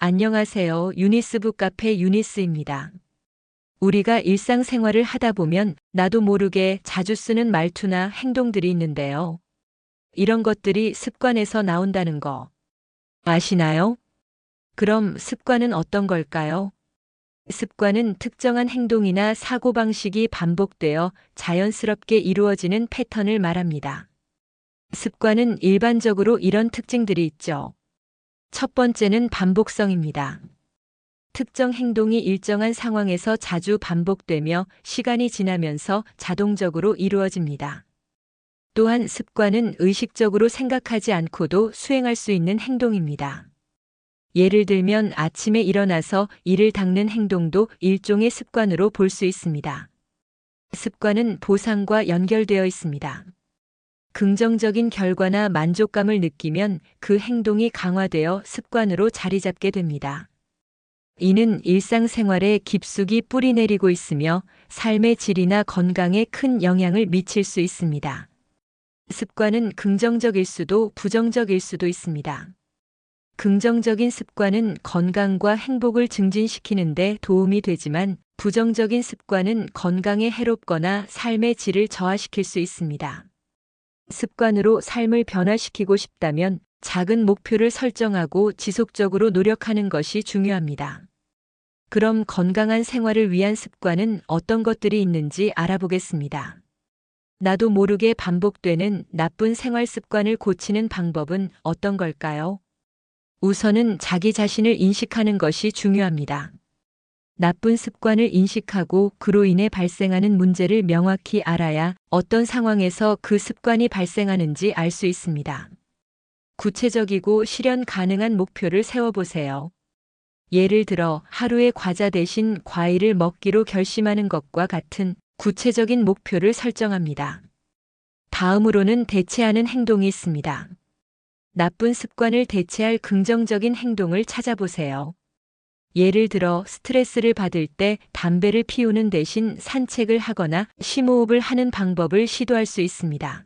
안녕하세요. 유니스북 카페 유니스입니다. 우리가 일상생활을 하다 보면 나도 모르게 자주 쓰는 말투나 행동들이 있는데요. 이런 것들이 습관에서 나온다는 거 아시나요? 그럼 습관은 어떤 걸까요? 습관은 특정한 행동이나 사고방식이 반복되어 자연스럽게 이루어지는 패턴을 말합니다. 습관은 일반적으로 이런 특징들이 있죠. 첫 번째는 반복성입니다. 특정 행동이 일정한 상황에서 자주 반복되며 시간이 지나면서 자동적으로 이루어집니다. 또한 습관은 의식적으로 생각하지 않고도 수행할 수 있는 행동입니다. 예를 들면 아침에 일어나서 이를 닦는 행동도 일종의 습관으로 볼 수 있습니다. 습관은 보상과 연결되어 있습니다. 긍정적인 결과나 만족감을 느끼면 그 행동이 강화되어 습관으로 자리 잡게 됩니다. 이는 일상생활에 깊숙이 뿌리내리고 있으며 삶의 질이나 건강에 큰 영향을 미칠 수 있습니다. 습관은 긍정적일 수도 부정적일 수도 있습니다. 긍정적인 습관은 건강과 행복을 증진시키는 데 도움이 되지만 부정적인 습관은 건강에 해롭거나 삶의 질을 저하시킬 수 있습니다. 습관으로 삶을 변화시키고 싶다면 작은 목표를 설정하고 지속적으로 노력하는 것이 중요합니다. 그럼 건강한 생활을 위한 습관은 어떤 것들이 있는지 알아보겠습니다. 나도 모르게 반복되는 나쁜 생활 습관을 고치는 방법은 어떤 걸까요? 우선은 자기 자신을 인식하는 것이 중요합니다. 나쁜 습관을 인식하고 그로 인해 발생하는 문제를 명확히 알아야 어떤 상황에서 그 습관이 발생하는지 알 수 있습니다. 구체적이고 실현 가능한 목표를 세워보세요. 예를 들어 하루에 과자 대신 과일을 먹기로 결심하는 것과 같은 구체적인 목표를 설정합니다. 다음으로는 대체하는 행동이 있습니다. 나쁜 습관을 대체할 긍정적인 행동을 찾아보세요. 예를 들어 스트레스를 받을 때 담배를 피우는 대신 산책을 하거나 심호흡을 하는 방법을 시도할 수 있습니다.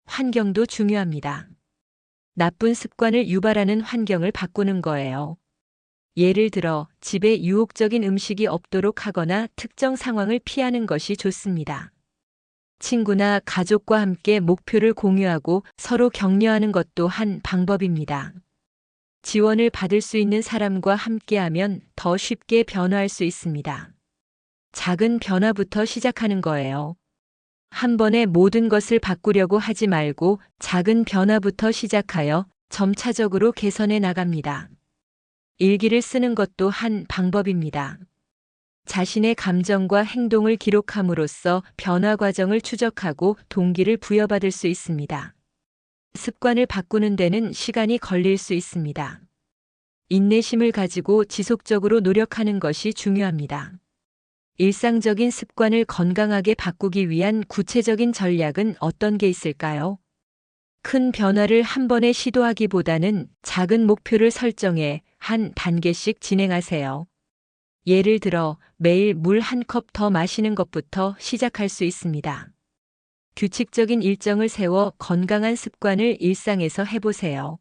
환경도 중요합니다. 나쁜 습관을 유발하는 환경을 바꾸는 거예요. 예를 들어 집에 유혹적인 음식이 없도록 하거나 특정 상황을 피하는 것이 좋습니다. 친구나 가족과 함께 목표를 공유하고 서로 격려하는 것도 한 방법입니다. 지원을 받을 수 있는 사람과 함께하면 더 쉽게 변화할 수 있습니다. 작은 변화부터 시작하는 거예요. 한 번에 모든 것을 바꾸려고 하지 말고 작은 변화부터 시작하여 점차적으로 개선해 나갑니다. 일기를 쓰는 것도 한 방법입니다. 자신의 감정과 행동을 기록함으로써 변화 과정을 추적하고 동기를 부여받을 수 있습니다. 습관을 바꾸는 데는 시간이 걸릴 수 있습니다. 인내심을 가지고 지속적으로 노력하는 것이 중요합니다. 일상적인 습관을 건강하게 바꾸기 위한 구체적인 전략은 어떤 게 있을까요? 큰 변화를 한 번에 시도하기보다는 작은 목표를 설정해 한 단계씩 진행하세요. 예를 들어 매일 물 한 컵 더 마시는 것부터 시작할 수 있습니다. 규칙적인 일정을 세워 건강한 습관을 일상에서 해보세요.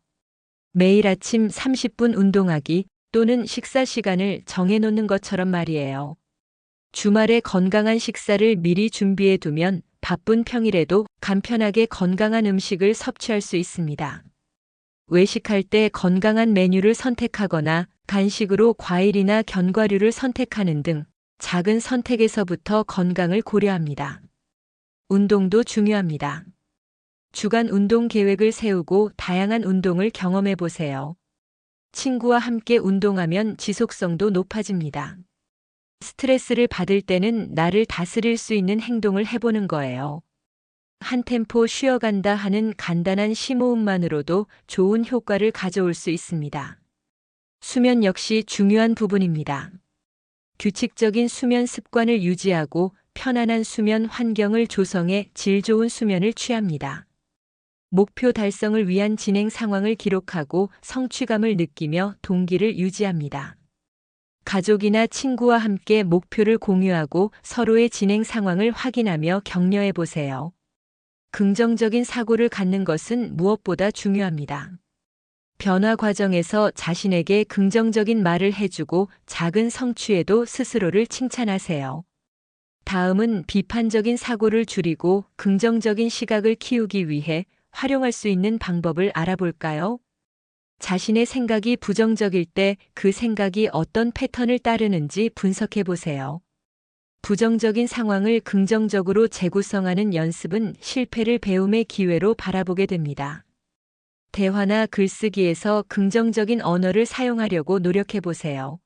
매일 아침 30분 운동하기 또는 식사 시간을 정해놓는 것처럼 말이에요. 주말에 건강한 식사를 미리 준비해 두면 바쁜 평일에도 간편하게 건강한 음식을 섭취할 수 있습니다. 외식할 때 건강한 메뉴를 선택하거나 간식으로 과일이나 견과류를 선택하는 등 작은 선택에서부터 건강을 고려합니다. 운동도 중요합니다. 주간 운동 계획을 세우고 다양한 운동을 경험해 보세요. 친구와 함께 운동하면 지속성도 높아집니다. 스트레스를 받을 때는 나를 다스릴 수 있는 행동을 해보는 거예요. 한 템포 쉬어간다 하는 간단한 심호흡만으로도 좋은 효과를 가져올 수 있습니다. 수면 역시 중요한 부분입니다. 규칙적인 수면 습관을 유지하고 편안한 수면 환경을 조성해 질 좋은 수면을 취합니다. 목표 달성을 위한 진행 상황을 기록하고 성취감을 느끼며 동기를 유지합니다. 가족이나 친구와 함께 목표를 공유하고 서로의 진행 상황을 확인하며 격려해 보세요. 긍정적인 사고를 갖는 것은 무엇보다 중요합니다. 변화 과정에서 자신에게 긍정적인 말을 해주고 작은 성취에도 스스로를 칭찬하세요. 다음은 비판적인 사고를 줄이고 긍정적인 시각을 키우기 위해 활용할 수 있는 방법을 알아볼까요? 자신의 생각이 부정적일 때 그 생각이 어떤 패턴을 따르는지 분석해 보세요. 부정적인 상황을 긍정적으로 재구성하는 연습은 실패를 배움의 기회로 바라보게 됩니다. 대화나 글쓰기에서 긍정적인 언어를 사용하려고 노력해 보세요.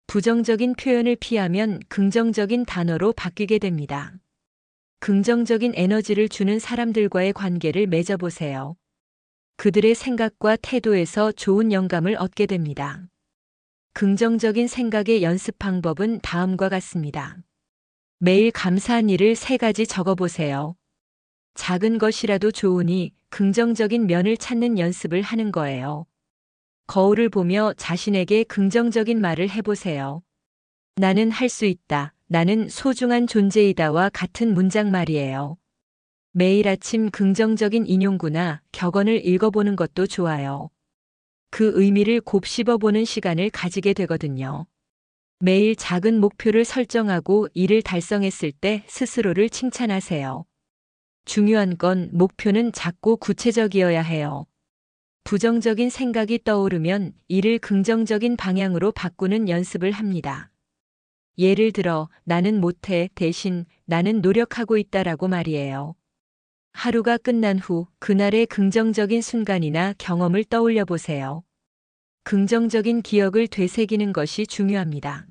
부정적인 표현을 피하면 긍정적인 단어로 바뀌게 됩니다. 긍정적인 에너지를 주는 사람들과의 관계를 맺어보세요. 그들의 생각과 태도에서 좋은 영감을 얻게 됩니다. 긍정적인 생각의 연습 방법은 다음과 같습니다. 매일 감사한 일을 3가지 적어보세요. 작은 것이라도 좋으니 긍정적인 면을 찾는 연습을 하는 거예요. 거울을 보며 자신에게 긍정적인 말을 해보세요. 나는 할 수 있다. 나는 소중한 존재이다와 같은 문장 말이에요. 매일 아침 긍정적인 인용구나 격언을 읽어보는 것도 좋아요. 그 의미를 곱씹어보는 시간을 가지게 되거든요. 매일 작은 목표를 설정하고 이를 달성했을 때 스스로를 칭찬하세요. 중요한 건 목표는 작고 구체적이어야 해요. 부정적인 생각이 떠오르면 이를 긍정적인 방향으로 바꾸는 연습을 합니다. 예를 들어, 나는 못해 대신 나는 노력하고 있다라고 말이에요. 하루가 끝난 후 그날의 긍정적인 순간이나 경험을 떠올려 보세요. 긍정적인 기억을 되새기는 것이 중요합니다.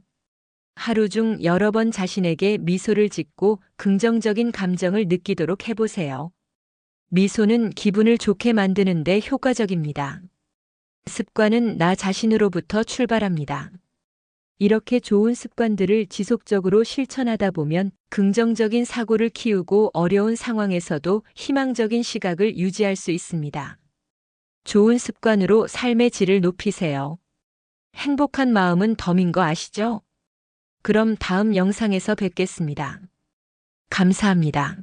하루 중 여러 번 자신에게 미소를 짓고 긍정적인 감정을 느끼도록 해보세요. 미소는 기분을 좋게 만드는 데 효과적입니다. 습관은 나 자신으로부터 출발합니다. 이렇게 좋은 습관들을 지속적으로 실천하다 보면 긍정적인 사고를 키우고 어려운 상황에서도 희망적인 시각을 유지할 수 있습니다. 좋은 습관으로 삶의 질을 높이세요. 행복한 마음은 덤인 거 아시죠? 그럼 다음 영상에서 뵙겠습니다. 감사합니다.